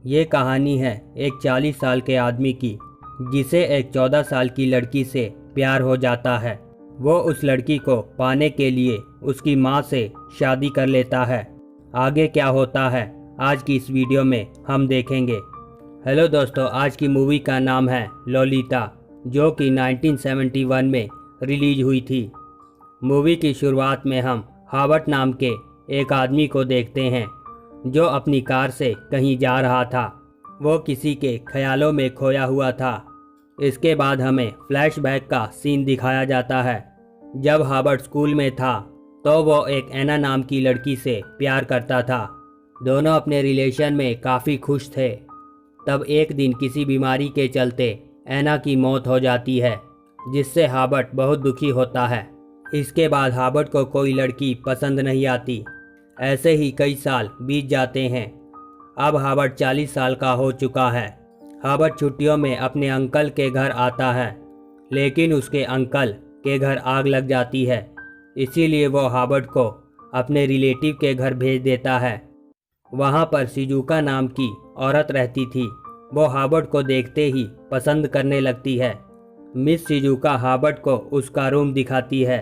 ये कहानी है एक 40 साल के आदमी की जिसे एक 14 साल की लड़की से प्यार हो जाता है। वो उस लड़की को पाने के लिए उसकी माँ से शादी कर लेता है। आगे क्या होता है आज की इस वीडियो में हम देखेंगे। हेलो दोस्तों, आज की मूवी का नाम है लोलिता, जो कि 1971 में रिलीज हुई थी। मूवी की शुरुआत में हम हावर्ड नाम के एक आदमी को देखते हैं जो अपनी कार से कहीं जा रहा था। वो किसी के ख्यालों में खोया हुआ था। इसके बाद हमें फ्लैशबैक का सीन दिखाया जाता है। जब हावर्ड स्कूल में था तो वो एक एना नाम की लड़की से प्यार करता था। दोनों अपने रिलेशन में काफ़ी खुश थे। तब एक दिन किसी बीमारी के चलते एना की मौत हो जाती है, जिससे हावर्ड बहुत दुखी होता है। इसके बाद हावर्ड को कोई लड़की पसंद नहीं आती। ऐसे ही कई साल बीत जाते हैं। अब हावर्ड 40 साल का हो चुका है। हावर्ड छुट्टियों में अपने अंकल के घर आता है, लेकिन उसके अंकल के घर आग लग जाती है। इसीलिए वो हावर्ड को अपने रिलेटिव के घर भेज देता है। वहाँ पर शिजुका नाम की औरत रहती थी। वो हावर्ड को देखते ही पसंद करने लगती है। मिस शिजुका हावर्ड को उसका रूम दिखाती है,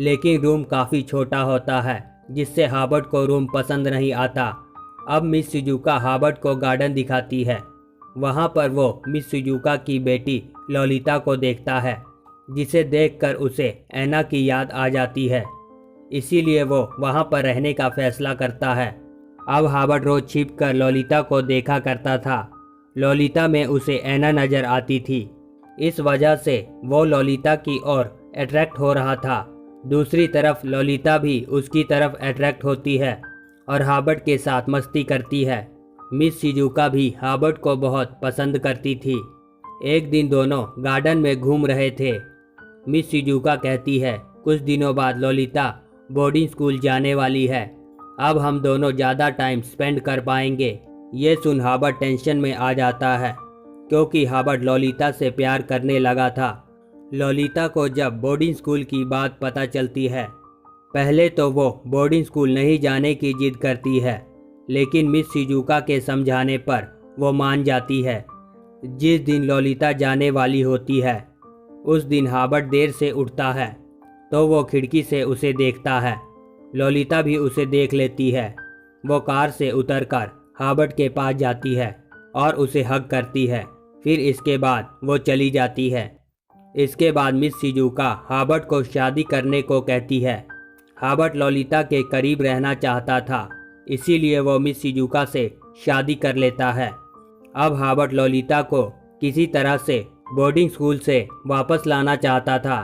लेकिन रूम काफ़ी छोटा होता है, जिससे हावर्ड को रूम पसंद नहीं आता। अब मिस शिजुका हावर्ड को गार्डन दिखाती है। वहाँ पर वो मिस शिजुका की बेटी लोलिता को देखता है, जिसे देखकर उसे एना की याद आ जाती है। इसीलिए वो वहाँ पर रहने का फैसला करता है। अब हावर्ड रोज छिपकर लोलिता को देखा करता था। लोलिता में उसे एना नज़र आती थी। इस वजह से वो लोलिता की ओर अट्रैक्ट हो रहा था। दूसरी तरफ लोलिता भी उसकी तरफ अट्रैक्ट होती है और हावर्ड के साथ मस्ती करती है। मिस शिजुका भी हावर्ड को बहुत पसंद करती थी। एक दिन दोनों गार्डन में घूम रहे थे। मिस शिजुका कहती है, कुछ दिनों बाद लोलिता बोर्डिंग स्कूल जाने वाली है। अब हम दोनों ज़्यादा टाइम स्पेंड कर पाएंगे। ये सुन हावर्ड टेंशन में आ जाता है, क्योंकि हावर्ड लोलिता से प्यार करने लगा था। लोलिता को जब बोर्डिंग स्कूल की बात पता चलती है, पहले तो वो बोर्डिंग स्कूल नहीं जाने की जिद करती है, लेकिन मिस शिजुका के समझाने पर वो मान जाती है। जिस दिन लोलिता जाने वाली होती है, उस दिन हावर्ड देर से उठता है, तो वो खिड़की से उसे देखता है। लोलिता भी उसे देख लेती है। वो कार से उतरकर हावर्ड के पास जाती है और उसे हग करती है। फिर इसके बाद वो चली जाती है। इसके बाद मिस शिजुका हावर्ड को शादी करने को कहती है। हावर्ड लोलिता के करीब रहना चाहता था, इसीलिए वो मिस शिजुका से शादी कर लेता है। अब हावर्ड लोलिता को किसी तरह से बोर्डिंग स्कूल से वापस लाना चाहता था।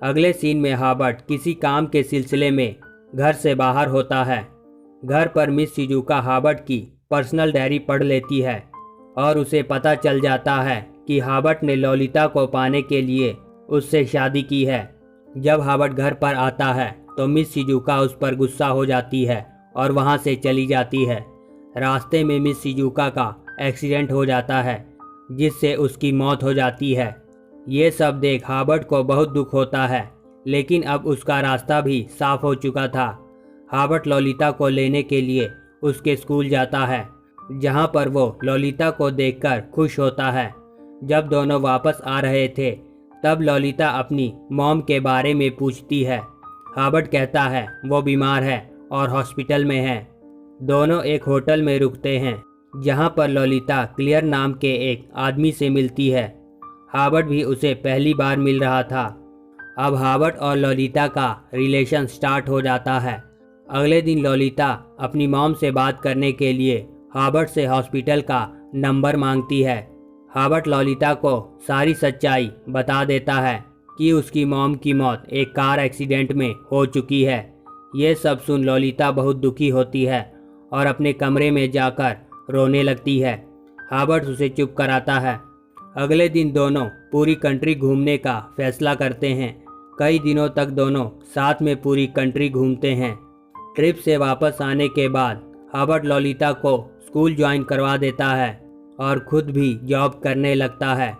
अगले सीन में हावर्ड किसी काम के सिलसिले में घर से बाहर होता है। घर पर मिस शिजुका हावर्ड की पर्सनल डायरी पढ़ लेती है और उसे पता चल जाता है कि हावर्ड ने लोलिता को पाने के लिए उससे शादी की है। जब हावर्ड घर पर आता है तो मिस शिजुका उस पर गुस्सा हो जाती है और वहां से चली जाती है। रास्ते में मिस शिजुका का एक्सीडेंट हो जाता है, जिससे उसकी मौत हो जाती है। ये सब देख हावर्ड को बहुत दुख होता है, लेकिन अब उसका रास्ता भी साफ हो चुका था। हावर्ड लोलिता को लेने के लिए उसके स्कूल जाता है, जहां पर वो लोलिता को देखकर खुश होता है। जब दोनों वापस आ रहे थे, तब लोलिता अपनी मॉम के बारे में पूछती है। हावर्ड कहता है वो बीमार है और हॉस्पिटल में है। दोनों एक होटल में रुकते हैं, जहां पर लोलिता क्लियर नाम के एक आदमी से मिलती है। हावर्ड भी उसे पहली बार मिल रहा था। अब हावर्ड और लोलिता का रिलेशन स्टार्ट हो जाता है। अगले दिन लोलिता अपनी मॉम से बात करने के लिए हावर्ड से हॉस्पिटल का नंबर मांगती है। हावर्ड लोलिता को सारी सच्चाई बता देता है कि उसकी मॉम की मौत एक कार एक्सीडेंट में हो चुकी है। ये सब सुन लोलिता बहुत दुखी होती है और अपने कमरे में जाकर रोने लगती है। हावर्ड उसे चुप कराता है। अगले दिन दोनों पूरी कंट्री घूमने का फैसला करते हैं। कई दिनों तक दोनों साथ में पूरी कंट्री घूमते हैं। ट्रिप से वापस आने के बाद हावर्ड लोलिता को स्कूल ज्वाइन करवा देता है और खुद भी जॉब करने लगता है।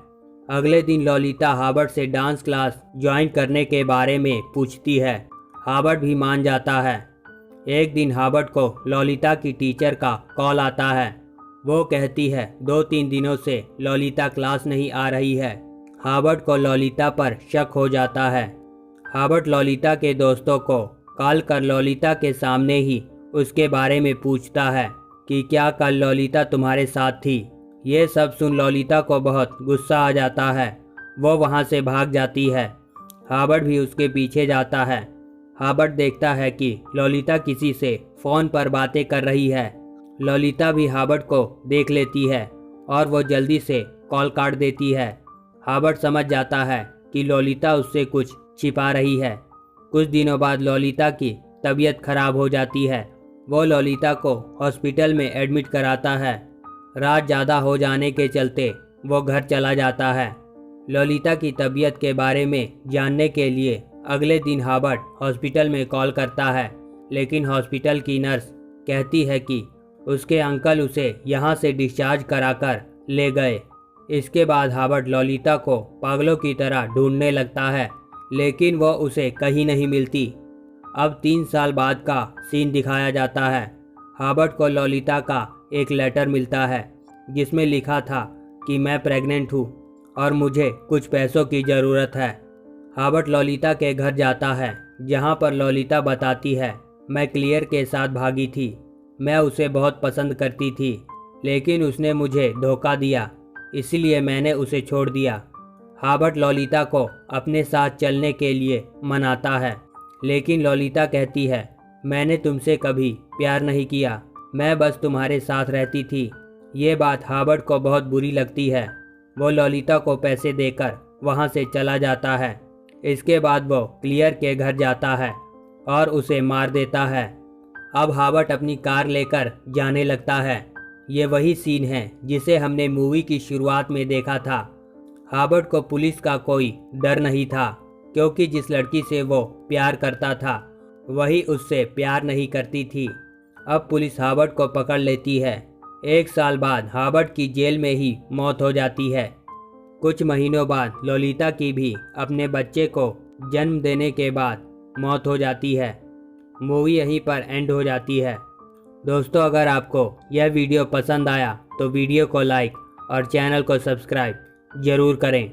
अगले दिन लोलिता हावर्ड से डांस क्लास ज्वाइन करने के बारे में पूछती है। हावर्ड भी मान जाता है। एक दिन हावर्ड को लोलिता की टीचर का कॉल आता है वो कहती है 2-3 दिनों से ललिता क्लास नहीं आ रही है। हॉवर्ड को ललिता पर शक हो जाता है। हॉवर्ड ललिता के दोस्तों को कॉल कर ललिता के सामने ही उसके बारे में पूछता है कि क्या कल ललिता तुम्हारे साथ थी। ये सब सुन ललिता को बहुत गुस्सा आ जाता है। वो वहाँ से भाग जाती है। हॉवर्ड भी उसके पीछे जाता है। हॉवर्ड देखता है कि ललिता किसी से फ़ोन पर बातें कर रही है। ललिता भी हॉवर्ड को देख लेती है और वो जल्दी से कॉल काट देती है। हॉवर्ड समझ जाता है कि ललिता उससे कुछ छिपा रही है। कुछ दिनों बाद ललिता की तबीयत खराब हो जाती है। वो ललिता को हॉस्पिटल में एडमिट कराता है। रात ज़्यादा हो जाने के चलते वो घर चला जाता है। ललिता की तबीयत के बारे में जानने के लिए अगले दिन हॉवर्ड हॉस्पिटल में कॉल करता है, लेकिन हॉस्पिटल की नर्स कहती है कि उसके अंकल उसे यहाँ से डिस्चार्ज कराकर ले गए। इसके बाद हॉवर्ड ललिता को पागलों की तरह ढूंढने लगता है, लेकिन वह उसे कहीं नहीं मिलती। अब 3 साल बाद का सीन दिखाया जाता है। हॉवर्ड को ललिता का एक लेटर मिलता है जिसमें लिखा था कि मैं प्रेग्नेंट हूँ और मुझे कुछ पैसों की ज़रूरत है। हॉवर्ड ललिता के घर जाता है, जहाँ पर ललिता बताती है, मैं क्लियर के साथ भागी थी। मैं उसे बहुत पसंद करती थी, लेकिन उसने मुझे धोखा दिया, इसलिए मैंने उसे छोड़ दिया। हॉवर्ड ललिता को अपने साथ चलने के लिए मनाता है, लेकिन ललिता कहती है, मैंने तुमसे कभी प्यार नहीं किया, मैं बस तुम्हारे साथ रहती थी। ये बात हॉवर्ड को बहुत बुरी लगती है। वो ललिता को पैसे देकर वहाँ से चला जाता है। इसके बाद वो क्लियर के घर जाता है और उसे मार देता है। अब हॉवर्ड अपनी कार लेकर जाने लगता है। ये वही सीन है जिसे हमने मूवी की शुरुआत में देखा था। हॉवर्ड को पुलिस का कोई डर नहीं था, क्योंकि जिस लड़की से वो प्यार करता था वही उससे प्यार नहीं करती थी। अब पुलिस हॉवर्ड को पकड़ लेती है। 1 साल बाद हॉवर्ड की जेल में ही मौत हो जाती है। कुछ महीनों बाद ललिता की भी अपने बच्चे को जन्म देने के बाद मौत हो जाती है। मूवी यहीं पर एंड हो जाती है। दोस्तों, अगर आपको यह वीडियो पसंद आया तो वीडियो को लाइक और चैनल को सब्सक्राइब ज़रूर करें।